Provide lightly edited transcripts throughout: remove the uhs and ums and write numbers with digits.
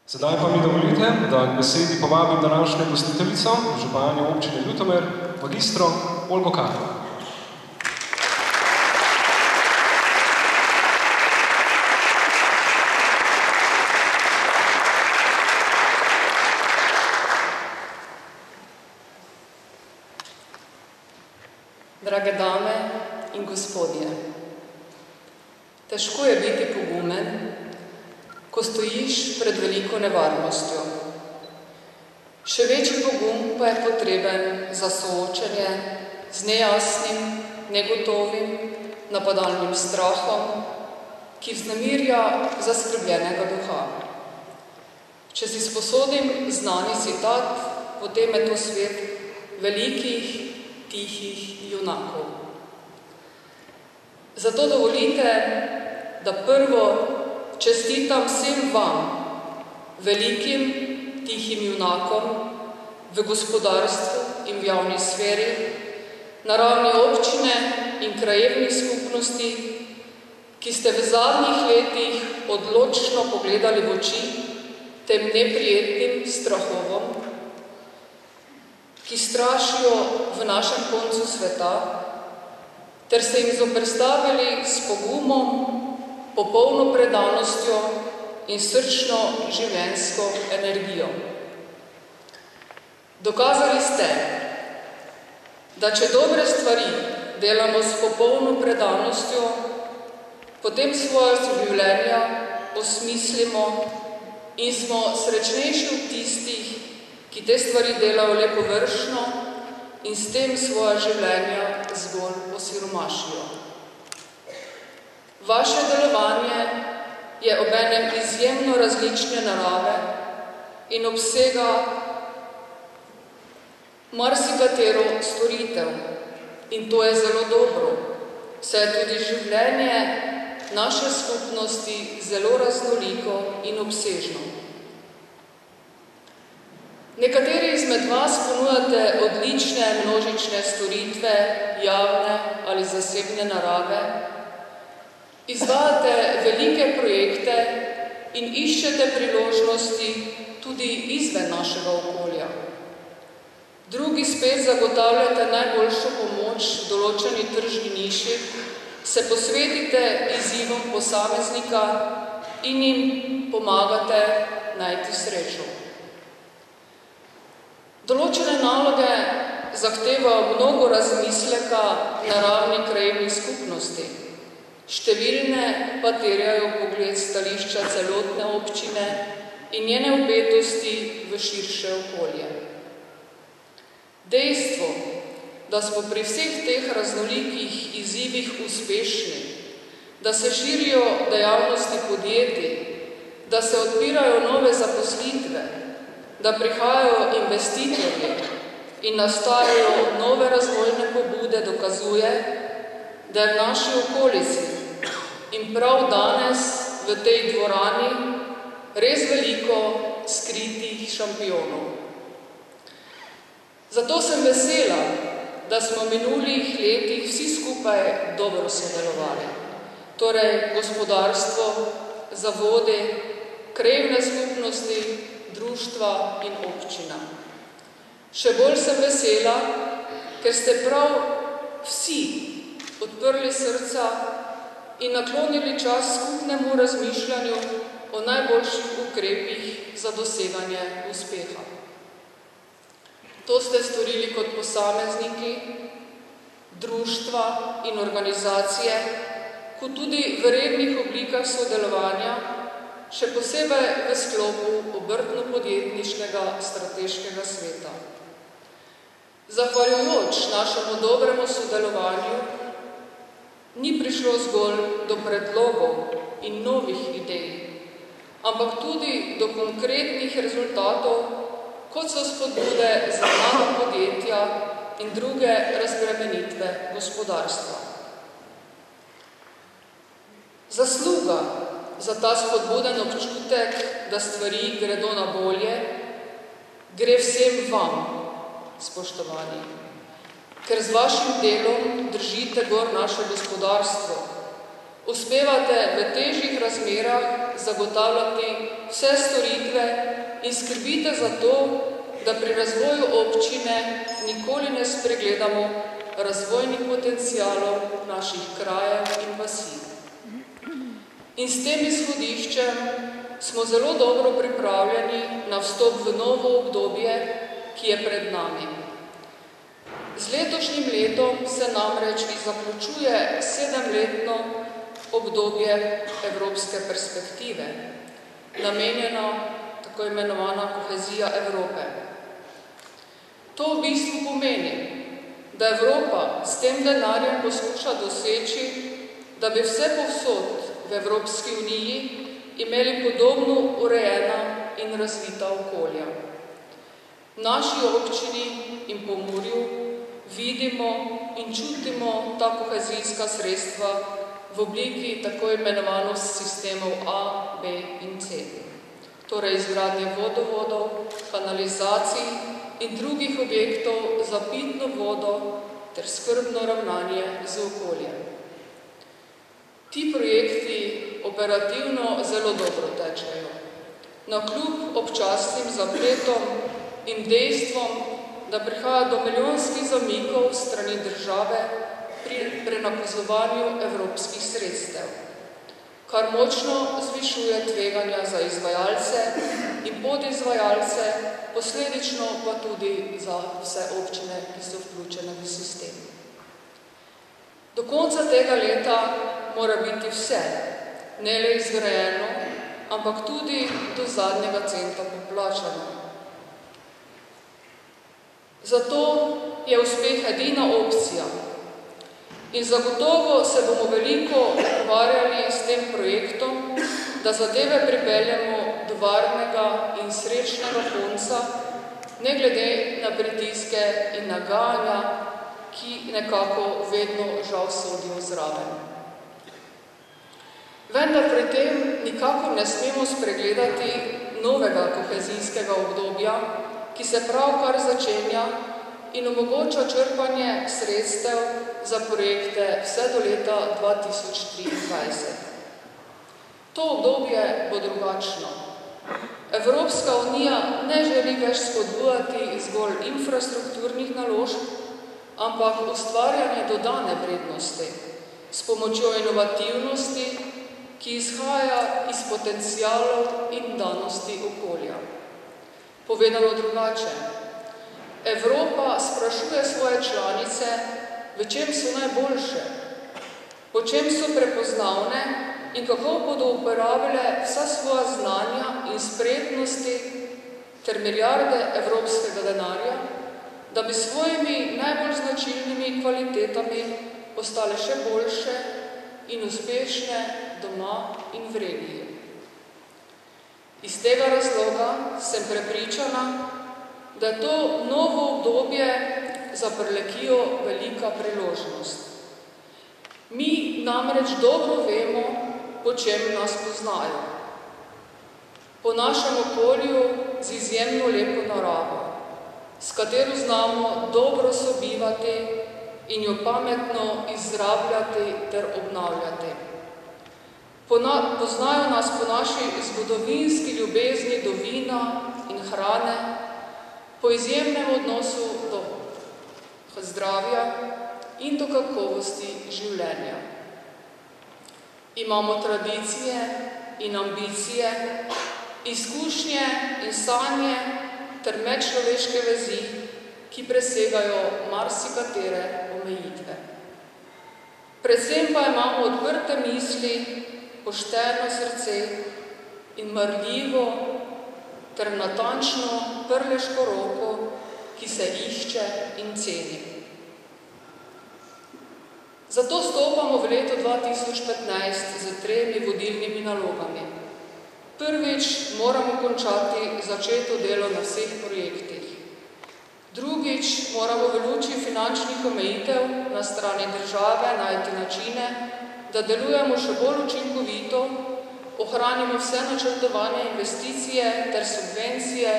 Sedaj pa mi dovolite, da k besedi povabim današnjo gostiteljico, županjo občine Ljutomer, magistro Olgo Karlo. Drage dame in gospodje, težko je biti pogumen, ko stojiš pred veliko nevarnostjo. Še večji pogum pa je potreben za soočanje z nejasnim, negotovim, napadalnim strahom, ki vznemirja zaskrbljenega duha. Če si sposodim znani citat, potem je to svet velikih, tihih junakov. Zato dovolite, da prvo čestitam vsem vam, velikim, tihim junakom v gospodarstvu in v javni sferi, na ravni občine in krajevnih skupnosti, ki ste v zadnjih letih odločno pogledali v oči tem neprijetnim strahovom, ki strašijo v našem koncu sveta, ter se jim zoperstavili s pogumom, popolno predanostjo in srčno življenjsko energijo. Dokazali ste, da če dobre stvari delamo s popolno predanostjo, potem svoje življenja osmislimo in smo srečnejši od tistih, ki te stvari delajo le površno in s tem svoja življenja zgolj osiromašijo. Vaše delovanje je obenem izjemno različne narave in obsega marsikatero storitev. In to je zelo dobro, saj je tudi življenje naše skupnosti zelo raznoliko in obsežno. Nekateri izmed vas ponujate odlične množične storitve, javne ali zasebne narave, izvajate velike projekte in iščete priložnosti tudi tudi izven našega okolja. Drugi spet zagotavljate najboljšo pomoč določeni tržni niši, se posvetite izzivom posameznika in jim pomagate najti srečo. Določene naloge zahtevajo mnogo razmisleka na ravni krajevnih skupnosti. Številne pa terjajo pogled stališča celotne občine in njene vpetosti v širše okolje. Dejstvo, da smo pri vseh teh raznolikih izzivih uspešni, da se širijo dejavnosti podjetij, da se odpirajo nove zaposlitve, da prihajajo investitorji in nastajajo nove razvojne pobude, dokazuje, da je v naši okolici in prav danes v tej dvorani res veliko skritih šampionov. Zato sem vesela, da smo v minulih letih vsi skupaj dobro sodelovali. Torej gospodarstvo, zavodi, krajevne skupnosti, društva in občina. Še bolj sem vesela, ker ste prav vsi odprli srca in naklonili čas skupnemu razmišljanju o najboljših ukrepih za doseganje uspeha. To ste storili kot posamezniki, društva in organizacije, kot tudi v rednih oblikah sodelovanja, še posebej v sklopu obrtno-podjetniškega strateškega sveta. Zahvaljujoč našemu dobremu sodelovanju ni prišlo zgolj do predlogov in novih idej, ampak tudi do konkretnih rezultatov, kot so spodbude za mlada podjetja in druge razbremenitve gospodarstva. Zasluga za ta spodbuden občutek, da stvari gredo na bolje, gre vsem vam, spoštovani, ker z vašim delom držite gor naše gospodarstvo. Uspevate v težjih razmerah zagotavljati vse storitve in skrbite za to, da pri razvoju občine nikoli ne spregledamo razvojnih potencialov naših krajev in vasi. In s tem izhodiščem smo zelo dobro pripravljeni na vstop v novo obdobje, ki je pred nami. Z letošnjim letom se namreč zaključuje 7-letno obdobje evropske perspektive, namenjeno tako imenovana kohezija Evrope. To v bistvu pomeni, da Evropa s tem denarjem poskuša doseči, da bi vse povsod v Evropski uniji imeli podobno urejena in razvita okolja. V naši občini in Pomurju vidimo in čutimo ta kohezijska sredstva v obliki tako imenovanih sistemov A, B in C. Torej izgradnje vodovodov, kanalizacij in drugih objektov za pitno vodo ter skrbno ravnanje z okoljem. Ti projekti operativno zelo dobro tečejo. Navkljub občasnim zapletom in dejstvom, da prihaja do milijonskih zamikov strani države pri prenakazovanju evropskih sredstev, kar močno zvišuje tveganja za izvajalce in podizvajalce, posledično pa tudi za vse občine, ki so vključene v sistem. Do konca tega leta mora biti vse, ne le izgrajeno, ampak tudi do zadnjega centa poplačano. Zato je uspeh edina opcija in zagotovo se bomo veliko ukvarjali s tem projektom, da zadeve pripeljemo do varnega in srečnega konca, ne glede na pritiske in nagajanja, ki nekako vedno žal sodijo zraven. Vendar pri tem nikakor ne smemo spregledati novega kohezijskega obdobja, ki se pravkar začenja in omogoča črpanje sredstev za projekte vse do leta 2023. To obdobje bo drugačno. Evropska unija ne želi več spodbujati zgolj infrastrukturnih naložb, ampak ustvarjanje dodane vrednosti s pomočjo inovativnosti, ki izhaja iz potencialov in danosti okolja. Povedano drugače, Evropa sprašuje svoje članice, v čem so najboljše, po čem so prepoznavne in kako bodo uporabile vsa svoja znanja in spretnosti ter milijarde evropskega denarja, da bi svojimi najbolj značilnimi kvalitetami postale še boljše in uspešne doma in v regiji. Iz tega razloga sem prepričana, da je to novo obdobje za Prlekijo velika priložnost. Mi namreč dobro vemo, po čem nas poznajo. Po našem okolju z izjemno lepo naravo, s katero znamo dobro sobivati in jo pametno izrabljati ter obnavljati. Poznajo nas po naši zgodovinski ljubezni do vina in hrane, po izjemnem odnosu do zdravja in do kakovosti življenja. Imamo tradicije in ambicije, izkušnje in sanje ter medčloveške vezi, ki presegajo marsikatere omejitve. Predvsem pa imamo odprte misli, pošteno srce in marljivo ter natančno prleško roko, ki se išče in ceni. Zato stopamo v leto 2015 z 3 vodilnimi nalogami. Prvič moramo končati začeto delo na vseh projektih. Drugič moramo v luči finančnih omejitev na strani države najti načine, da delujemo še bolj učinkovito, ohranimo vse načrtovane investicije ter subvencije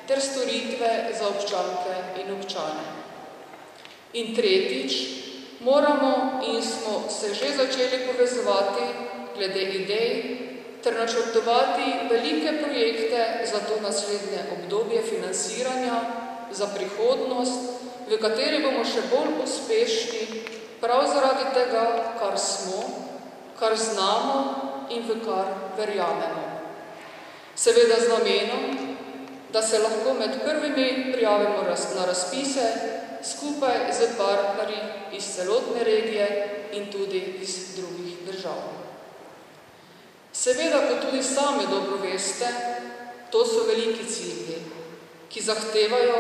ter storitve za občanke in občane. In tretjič, moramo in smo se že začeli povezovati glede idej ter načrtovati velike projekte za to naslednje obdobje financiranja za prihodnost, v kateri bomo še bolj uspešni prav zaradi tega, kar smo, kar znamo in v kar verjamemo. Seveda z namenom, da se lahko med prvimi prijavimo na razpise skupaj z partnerji iz celotne regije in tudi iz drugih držav. Seveda, kot tudi sami dobro veste, to so veliki cilji, ki zahtevajo,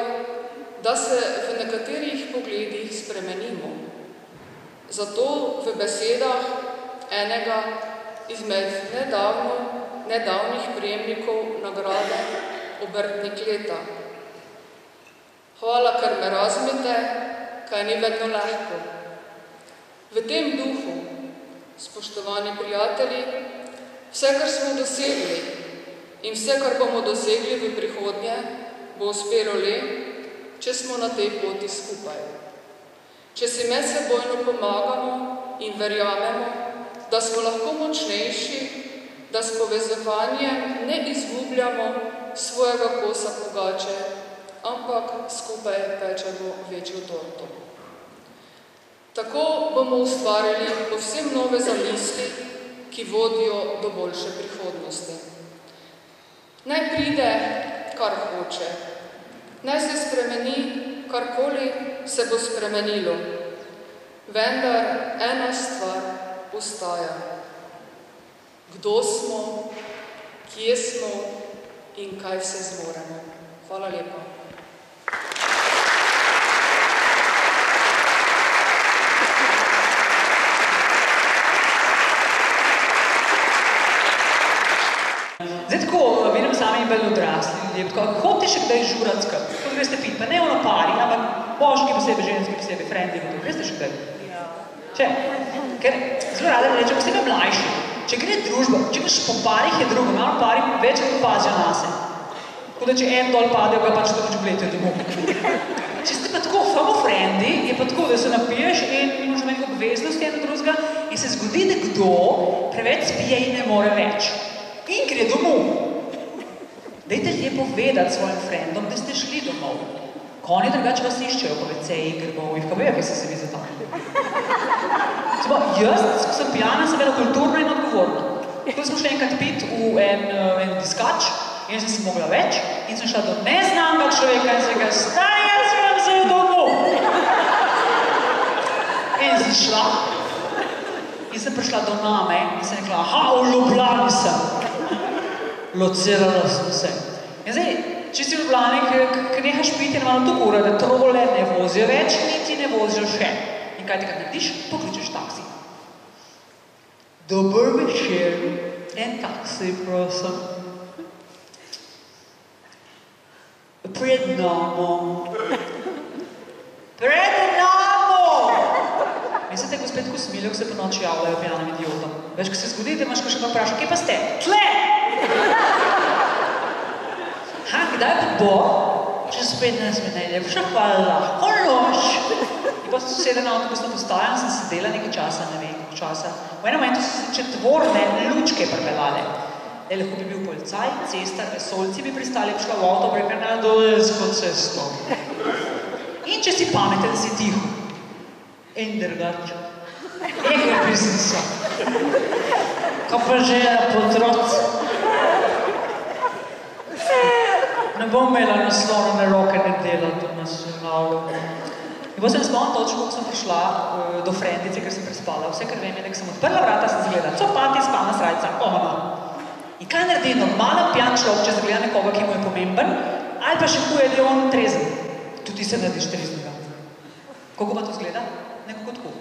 da se v nekaterih pogledih spremenimo. Zato v besedah enega izmed nedavnih prejemnikov nagrade Obrtnik leta. Hvala, ker me razumete, kaj ni vedno lahko. V tem duhu, spoštovani prijatelji, vse, kar smo dosegli in vse, kar bomo dosegli v prihodnje, bo uspelo le, če smo na tej poti skupaj. Če si medsebojno pomagamo in verjamemo, da smo lahko močnejši, da s povezovanjem ne izgubljamo svojega kosa pogače, ampak skupaj pečemo večjo torto. Tako bomo ustvarili povsem nove zamisli, ki vodijo do boljše prihodnosti. Naj pride, kar hoče. Naj se spremeni, karkoli se bo spremenilo. Vendar ena stvar ostaja. Kdo smo, kje smo in kaj vse zmoremo. Hvala lepa. Zdaj tako, vidim sami bolj odrasli ljudje, tako, hodite še kdaj žurat skrb, kot greste pit, pa ne ono pari, ampak moški posebej, ženski posebej, frendi, greste še kdaj? Če? Ker zelo rada rečem, posebej mlajši, če gre družba, če greš po parih je drugo, malo pari več pazijo na se. Tako da če en dol pade, ga pač to več vlete domov. Če ste pa tako famo frendi, je pa tako, da se napiješ in imaš nekaj obveznosti eno drugega in se zgodi, da kdo preveč spije in ne more več. In gre domov. dajte lepo vedeti svojim frendom, da ste šli domov. Ko oni drugače vas iščejo po WC-jih, grbovih, ko vejo, kaj se vi za tam. Jaz, ko sem pijana, sem bila kulturna in odgovorna. Ko smo šli enkrat pit v en diskač, in sem si mogla več, in sem šla do neznamega človeka in sem rekla, stari, jaz sem zdaj domov. In sem šla, in sem prišla do name, in sem rekla, aha, v Ljubljani sem. Locirala sem se. In zdaj, če si v Ljubljani, ki nehaš piti, in malo tako ura, da trole ne vozijo več, niti ne vozijo še. In kaj takrat narediš? Pokličeš taksi. Dober večer, en taksi, prosim. Pred namo. Mislite, gospod Kosmiljok se po noči javljajo pijanim idiotom. Veš, ko se zgodi, da imaš še pa vpraša, kje pa ste? Tle! Kdaj pa bo? Čez 15 minut, lepša hvala, lahko noč. In pa sem sedela na avtobusno postajo in sem sedela nekaj časa, ne vem, koliko časa. V enem momentu so se četvorne lučke pripeljale. Lahko bi bil policaj, cestar, vesoljci bi pristali, bi šla v avto, bi rekla na Dolenjsko cesto. In če si pameten, si tiho. In drugače. Nekaj pisnica. Kaj pa želja potroc? Ne bom imela naslonjene roke nedelati v nacionalu. In potem sem spomnila točno, ko sem prišla do frendice, ker sem prespala. Vse, kar vem je, da sem odprla vrata, sem zgledala, copati, spalna srajca, ona. In kaj naredi normalen pijan človek, če zagleda nekoga, ki mu je pomemben, ali pa še huje, da je on trezen. Tudi ti se narediš treznega. Kako pa to zgleda? Nekako tako.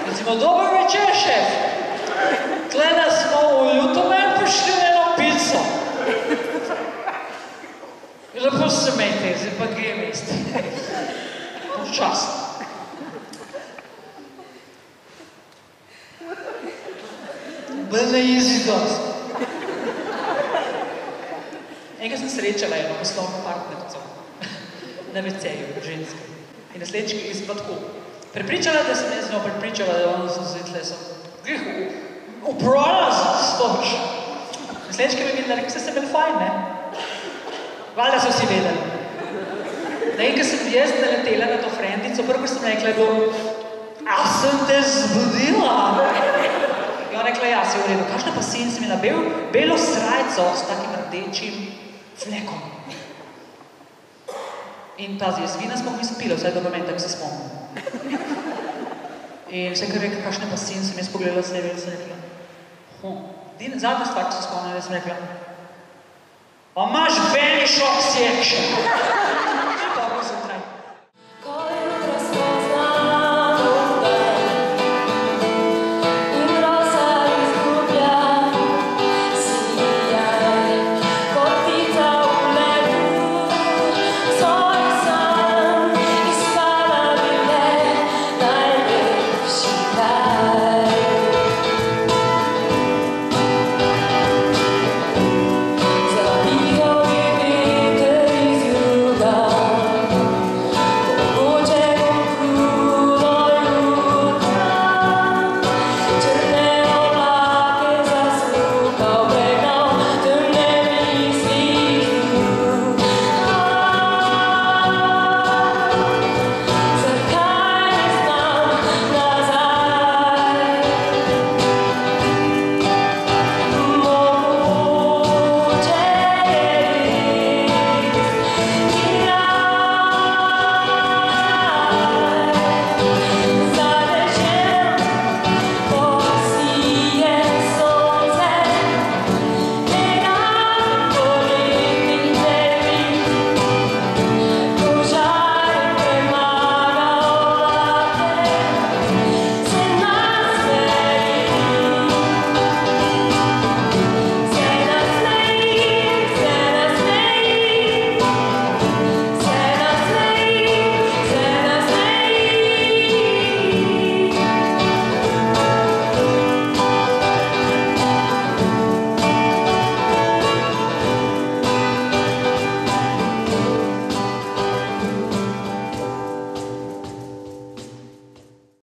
Recimo, dober večer, šef. Tleda smo v Ljutomer prišli na eno pico. In lepo se mejte, zdaj pa grejem jesti. Počasno. Bolj na easy dose. Enkrat sem srečala eno poslovno partnerico na WC-ju, ženske. In naslednjič je bila tako. Prepričala, da sem jaz z njo prepričala, da ono sem zdaj tle sem. Upravila stoč. Naslednjič mi je videla, rekla, ste bili fajn, ne? Valjda so vsi vedeli. Enkrat sem jaz naletela na to frendico, prvo sem rekla, je bilo, a sem te zbudila? In ona rekla, ja, si v redu, kakšna pa sin sem imela belo srajco s takim rdečim flekom. In pazi, jaz vina smo mi spila, vsaj do momenta, ko se spomnim. In vse, kar rekla, kakšna pa sin sem jaz pogledala sebe in sem rekla, zadnja stvar, ko se spomnila, sem rekla, a imaš belly shock section? To je dobro zjutraj.